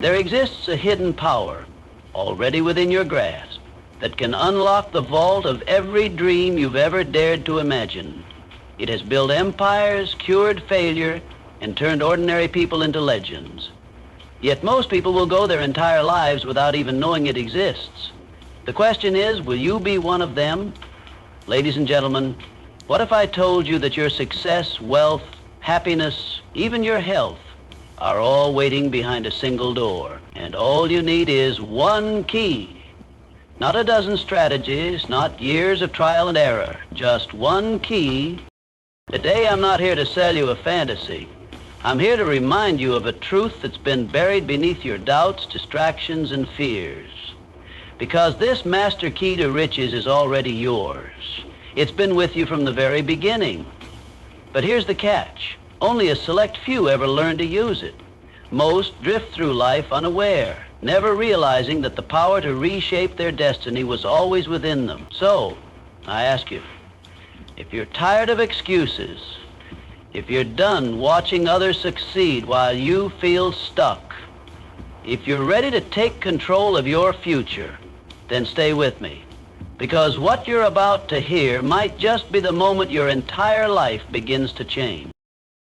There exists a hidden power already within your grasp that can unlock the vault of every dream you've ever dared to imagine. It has built empires, cured failure, and turned ordinary people into legends. Yet most people will go their entire lives without even knowing it exists. The question is, will you be one of them? Ladies and gentlemen, what if I told you that your success, wealth, happiness, even your health, are all waiting behind a single door, and all you need is one key? Not a dozen strategies, not years of trial and error, just one key. Today I'm not here to sell you a fantasy. I'm here to remind you of a truth that's been buried beneath your doubts, distractions, and fears. Because this master key to riches is already yours. It's been with you from the very beginning. But here's the catch. Only a select few ever learn to use it. Most drift through life unaware, never realizing that the power to reshape their destiny was always within them. So, I ask you, if you're tired of excuses, if you're done watching others succeed while you feel stuck, if you're ready to take control of your future, then stay with me. Because what you're about to hear might just be the moment your entire life begins to change.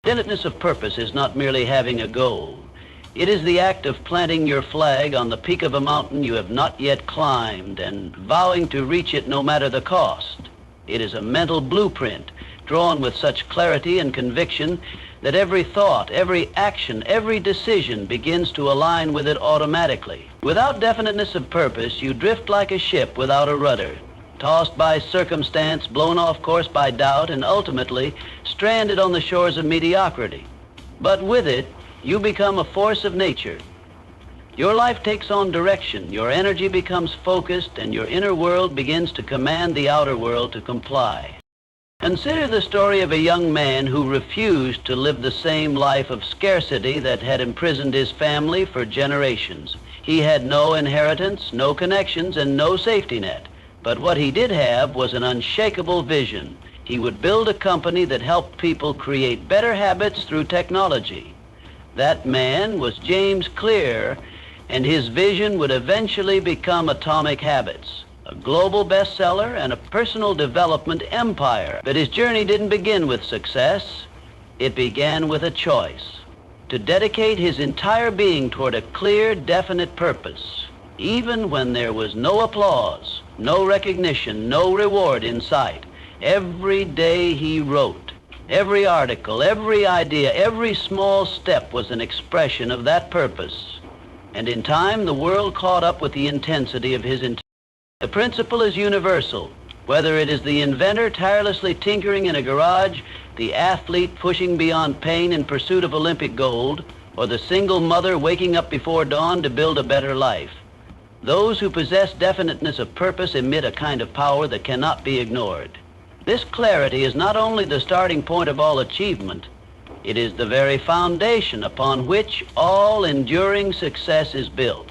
Definiteness of purpose is not merely having a goal. It is the act of planting your flag on the peak of a mountain you have not yet climbed and vowing to reach it no matter the cost. It is a mental blueprint drawn with such clarity and conviction that every thought, every action, every decision begins to align with it automatically. Without definiteness of purpose, you drift like a ship without a rudder, tossed by circumstance, blown off course by doubt, and ultimately stranded on the shores of mediocrity. But with it, you become a force of nature. Your life takes on direction, your energy becomes focused, and your inner world begins to command the outer world to comply. Consider the story of a young man who refused to live the same life of scarcity that had imprisoned his family for generations. He had no inheritance, no connections, and no safety net. But what he did have was an unshakable vision. He would build a company that helped people create better habits through technology. That man was James Clear, and his vision would eventually become Atomic Habits, a global bestseller and a personal development empire. But his journey didn't begin with success. It began with a choice to dedicate his entire being toward a clear, definite purpose, even when there was no applause, no recognition, no reward in sight. Every day he wrote, every article, every idea, every small step was an expression of that purpose. And in time, the world caught up with the intensity of his intent. The principle is universal, whether it is the inventor tirelessly tinkering in a garage, the athlete pushing beyond pain in pursuit of Olympic gold, or the single mother waking up before dawn to build a better life. Those who possess definiteness of purpose emit a kind of power that cannot be ignored. This clarity is not only the starting point of all achievement, it is the very foundation upon which all enduring success is built.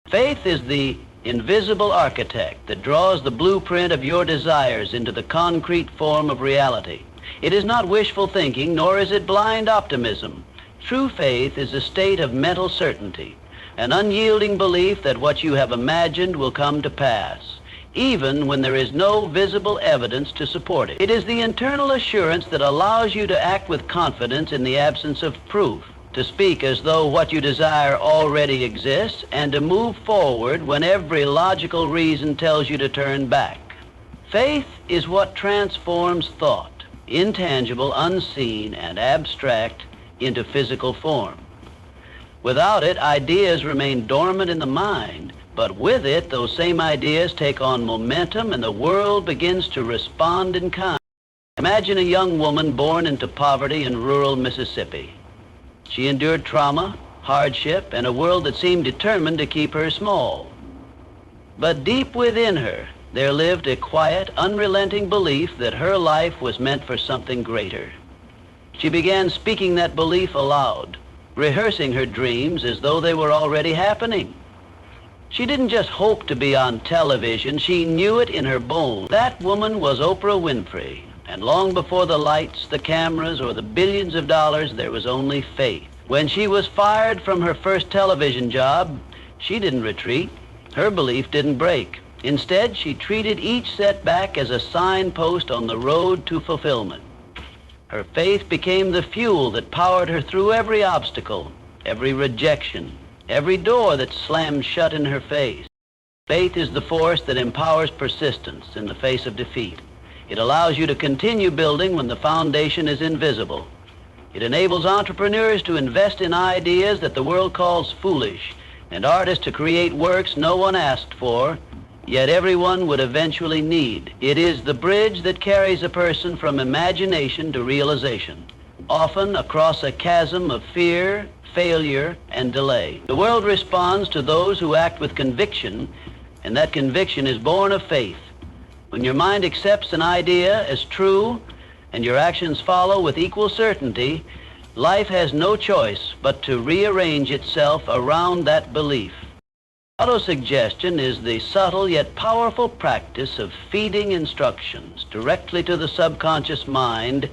Faith is the invisible architect that draws the blueprint of your desires into the concrete form of reality. It is not wishful thinking, nor is it blind optimism. True faith is a state of mental certainty, an unyielding belief that what you have imagined will come to pass, even when there is no visible evidence to support it. It is the internal assurance that allows you to act with confidence in the absence of proof, to speak as though what you desire already exists, and to move forward when every logical reason tells you to turn back. Faith is what transforms thought, intangible, unseen, and abstract, into physical form. Without it, ideas remain dormant in the mind, but with it, those same ideas take on momentum and the world begins to respond in kind. Imagine a young woman born into poverty in rural Mississippi. She endured trauma, hardship, and a world that seemed determined to keep her small. But deep within her, there lived a quiet, unrelenting belief that her life was meant for something greater. She began speaking that belief aloud, rehearsing her dreams as though they were already happening. She didn't just hope to be on television, she knew it in her bones. That woman was Oprah Winfrey, and long before the lights, the cameras, or the billions of dollars, there was only faith. When she was fired from her first television job, she didn't retreat. Her belief didn't break. Instead, she treated each setback as a signpost on the road to fulfillment. Her faith became the fuel that powered her through every obstacle, every rejection, every door that slammed shut in her face. Faith is the force that empowers persistence in the face of defeat. It allows you to continue building when the foundation is invisible. It enables entrepreneurs to invest in ideas that the world calls foolish, and artists to create works no one asked for, yet everyone would eventually need. It is the bridge that carries a person from imagination to realization, often across a chasm of fear, failure, and delay. The world responds to those who act with conviction, and that conviction is born of faith. When your mind accepts an idea as true and your actions follow with equal certainty, life has no choice but to rearrange itself around that belief. Autosuggestion is the subtle yet powerful practice of feeding instructions directly to the subconscious mind,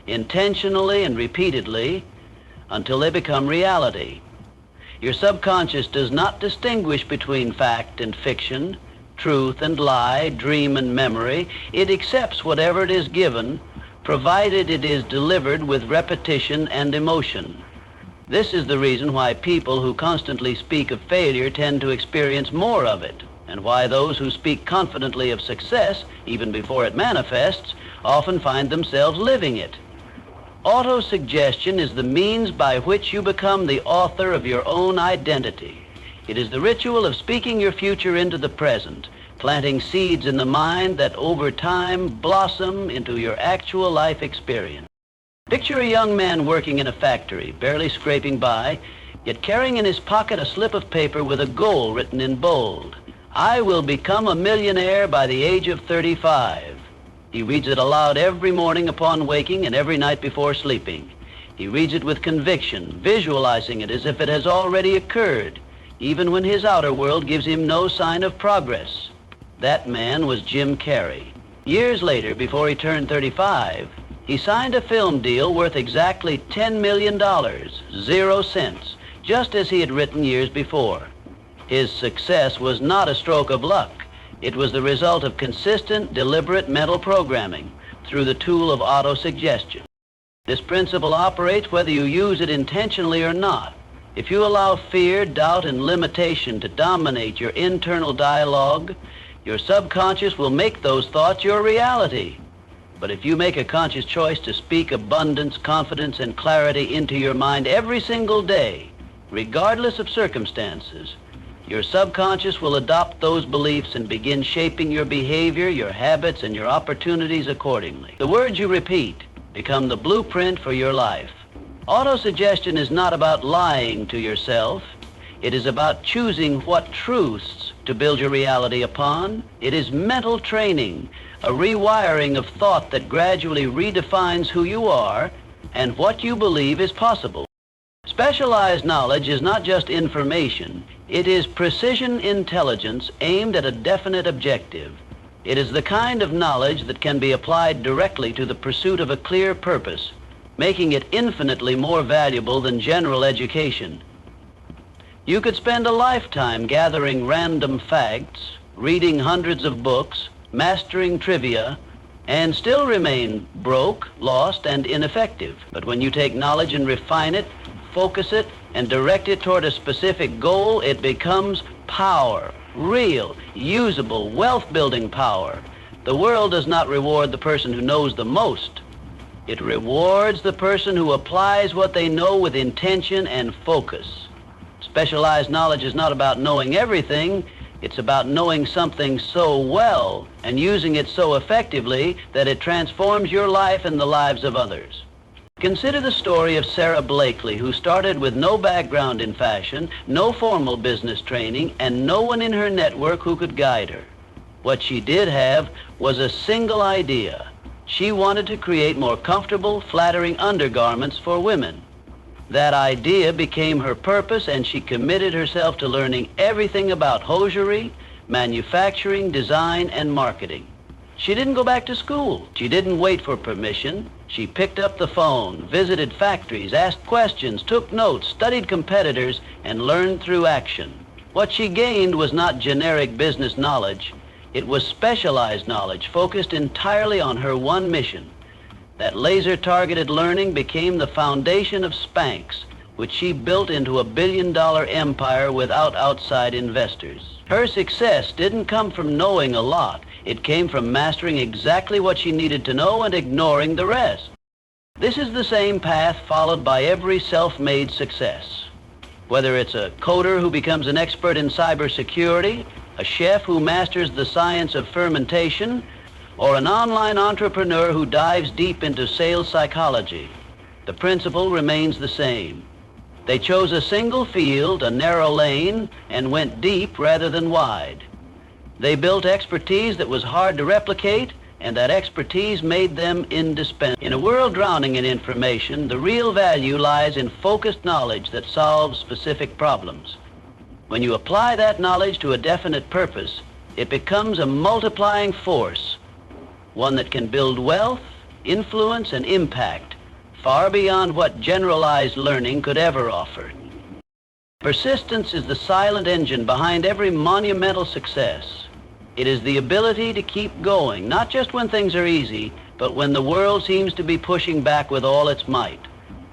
intentionally and repeatedly, until they become reality. Your subconscious does not distinguish between fact and fiction, truth and lie, dream and memory. It accepts whatever it is given, provided it is delivered with repetition and emotion. This is the reason why people who constantly speak of failure tend to experience more of it, and why those who speak confidently of success, even before it manifests, often find themselves living it. Autosuggestion is the means by which you become the author of your own identity. It is the ritual of speaking your future into the present, planting seeds in the mind that over time blossom into your actual life experience. Picture a young man working in a factory, barely scraping by, yet carrying in his pocket a slip of paper with a goal written in bold. I will become a millionaire by the age of 35. He reads it aloud every morning upon waking and every night before sleeping. He reads it with conviction, visualizing it as if it has already occurred, even when his outer world gives him no sign of progress. That man was Jim Carrey. Years later, before he turned 35, he signed a film deal worth exactly $10 million, 0 cents, just as he had written years before. His success was not a stroke of luck. It was the result of consistent, deliberate mental programming through the tool of autosuggestion. This principle operates whether you use it intentionally or not. If you allow fear, doubt, and limitation to dominate your internal dialogue, your subconscious will make those thoughts your reality. But if you make a conscious choice to speak abundance, confidence, and clarity into your mind every single day, regardless of circumstances, your subconscious will adopt those beliefs and begin shaping your behavior, your habits, and your opportunities accordingly. The words you repeat become the blueprint for your life. Autosuggestion is not about lying to yourself. It is about choosing what truths to build your reality upon. It is mental training, a rewiring of thought that gradually redefines who you are and what you believe is possible. Specialized knowledge is not just information. It is precision intelligence aimed at a definite objective. It is the kind of knowledge that can be applied directly to the pursuit of a clear purpose, making it infinitely more valuable than general education. You could spend a lifetime gathering random facts, reading hundreds of books, mastering trivia, and still remain broke, lost, and ineffective. But when you take knowledge and refine it, focus it, and direct it toward a specific goal, it becomes power, real, usable, wealth-building power. The world does not reward the person who knows the most. It rewards the person who applies what they know with intention and focus. Specialized knowledge is not about knowing everything. It's about knowing something so well and using it so effectively that it transforms your life and the lives of others. Consider the story of Sarah Blakely, who started with no background in fashion, no formal business training, and no one in her network who could guide her. What she did have was a single idea. She wanted to create more comfortable, flattering undergarments for women. That idea became her purpose, and she committed herself to learning everything about hosiery, manufacturing, design, and marketing. She didn't go back to school. She didn't wait for permission. She picked up the phone, visited factories, asked questions, took notes, studied competitors, and learned through action. What she gained was not generic business knowledge. It was specialized knowledge focused entirely on her one mission. That laser-targeted learning became the foundation of Spanx, which she built into a billion-dollar empire without outside investors. Her success didn't come from knowing a lot. It came from mastering exactly what she needed to know and ignoring the rest. This is the same path followed by every self-made success. Whether it's a coder who becomes an expert in cybersecurity, a chef who masters the science of fermentation, or an online entrepreneur who dives deep into sales psychology, the principle remains the same. They chose a single field, a narrow lane, and went deep rather than wide. They built expertise that was hard to replicate, and that expertise made them indispensable. In a world drowning in information, the real value lies in focused knowledge that solves specific problems. When you apply that knowledge to a definite purpose, it becomes a multiplying force, one that can build wealth, influence, and impact far beyond what generalized learning could ever offer. Persistence is the silent engine behind every monumental success. It is the ability to keep going, not just when things are easy, but when the world seems to be pushing back with all its might.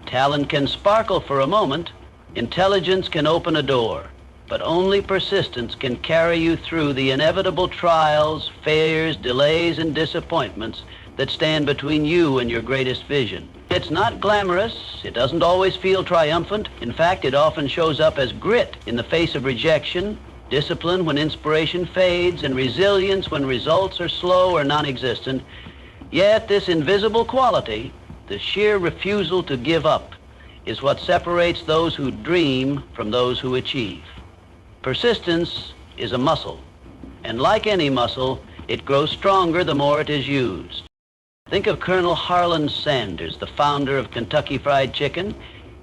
Talent can sparkle for a moment, intelligence can open a door, but only persistence can carry you through the inevitable trials, failures, delays, and disappointments that stand between you and your greatest vision. It's not glamorous. It doesn't always feel triumphant. In fact, it often shows up as grit in the face of rejection, discipline when inspiration fades, and resilience when results are slow or non-existent. Yet this invisible quality, the sheer refusal to give up, is what separates those who dream from those who achieve. Persistence is a muscle, and like any muscle, it grows stronger the more it is used. Think of Colonel Harlan Sanders, the founder of Kentucky Fried Chicken.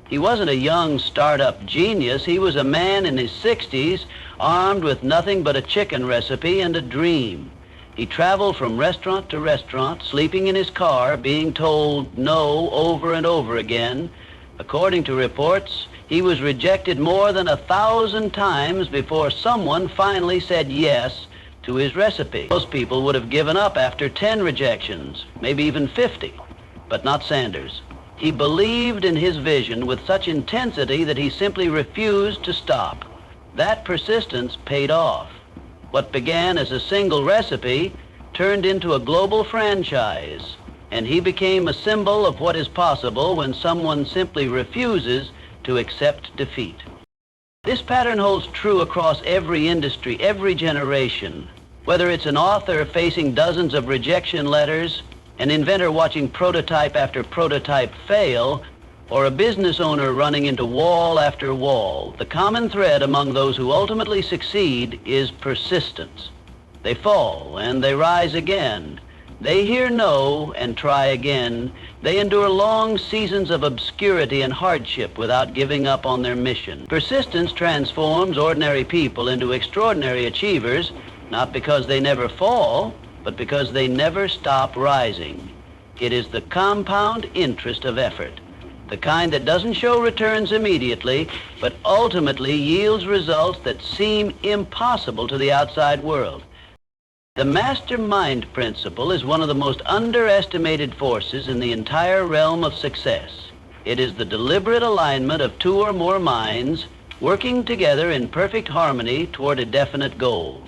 He wasn't a young startup genius. He was a man in his 60s, armed with nothing but a chicken recipe and a dream. He traveled from restaurant to restaurant, sleeping in his car, being told no over and over again. According to reports, he was rejected more than 1,000 times before someone finally said yes to his recipe. Most people would have given up after 10 rejections, maybe even 50, but not Sanders. He believed in his vision with such intensity that he simply refused to stop. That persistence paid off. What began as a single recipe turned into a global franchise, and he became a symbol of what is possible when someone simply refuses to accept defeat. This pattern holds true across every industry, every generation. Whether it's an author facing dozens of rejection letters, an inventor watching prototype after prototype fail, or a business owner running into wall after wall, the common thread among those who ultimately succeed is persistence. They fall and they rise again. They hear no and try again. They endure long seasons of obscurity and hardship without giving up on their mission. Persistence transforms ordinary people into extraordinary achievers, not because they never fall, but because they never stop rising. It is the compound interest of effort, the kind that doesn't show returns immediately, but ultimately yields results that seem impossible to the outside world. The mastermind principle is one of the most underestimated forces in the entire realm of success. It is the deliberate alignment of two or more minds working together in perfect harmony toward a definite goal.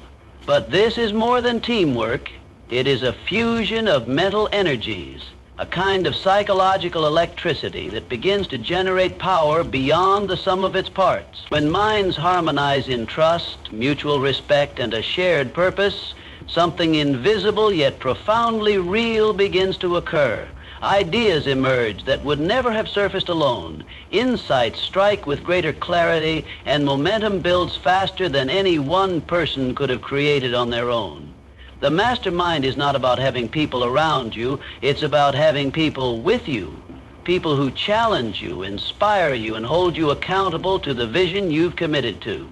But this is more than teamwork. It is a fusion of mental energies, a kind of psychological electricity that begins to generate power beyond the sum of its parts. When minds harmonize in trust, mutual respect, and a shared purpose, something invisible yet profoundly real begins to occur. Ideas emerge that would never have surfaced alone. Insights strike with greater clarity, and momentum builds faster than any one person could have created on their own. The mastermind is not about having people around you. It's about having people with you, people who challenge you, inspire you, and hold you accountable to the vision you've committed to.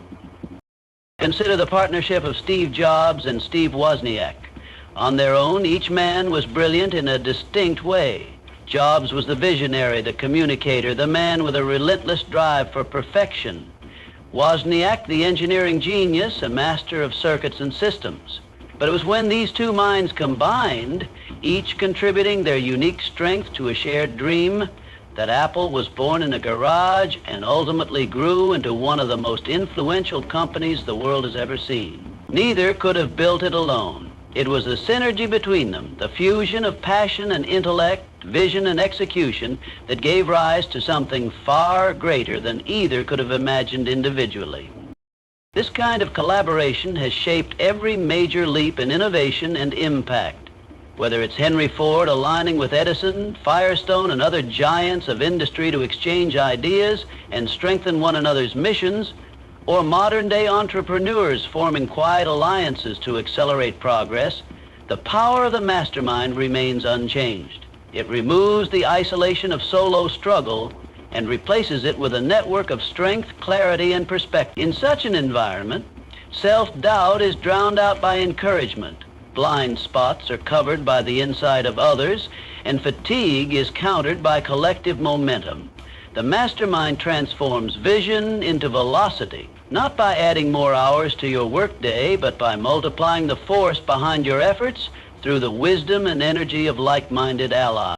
Consider the partnership of Steve Jobs and Steve Wozniak. On their own, each man was brilliant in a distinct way. Jobs was the visionary, the communicator, the man with a relentless drive for perfection. Wozniak, the engineering genius, a master of circuits and systems. But it was when these two minds combined, each contributing their unique strength to a shared dream, that Apple was born in a garage and ultimately grew into one of the most influential companies the world has ever seen. Neither could have built it alone. It was the synergy between them, the fusion of passion and intellect, vision and execution, that gave rise to something far greater than either could have imagined individually. This kind of collaboration has shaped every major leap in innovation and impact. Whether it's Henry Ford aligning with Edison, Firestone, and other giants of industry to exchange ideas and strengthen one another's missions, or modern-day entrepreneurs forming quiet alliances to accelerate progress, the power of the mastermind remains unchanged. It removes the isolation of solo struggle and replaces it with a network of strength, clarity, and perspective. In such an environment, self-doubt is drowned out by encouragement. Blind spots are covered by the insight of others, and fatigue is countered by collective momentum. The mastermind transforms vision into velocity, not by adding more hours to your workday, but by multiplying the force behind your efforts through the wisdom and energy of like-minded allies.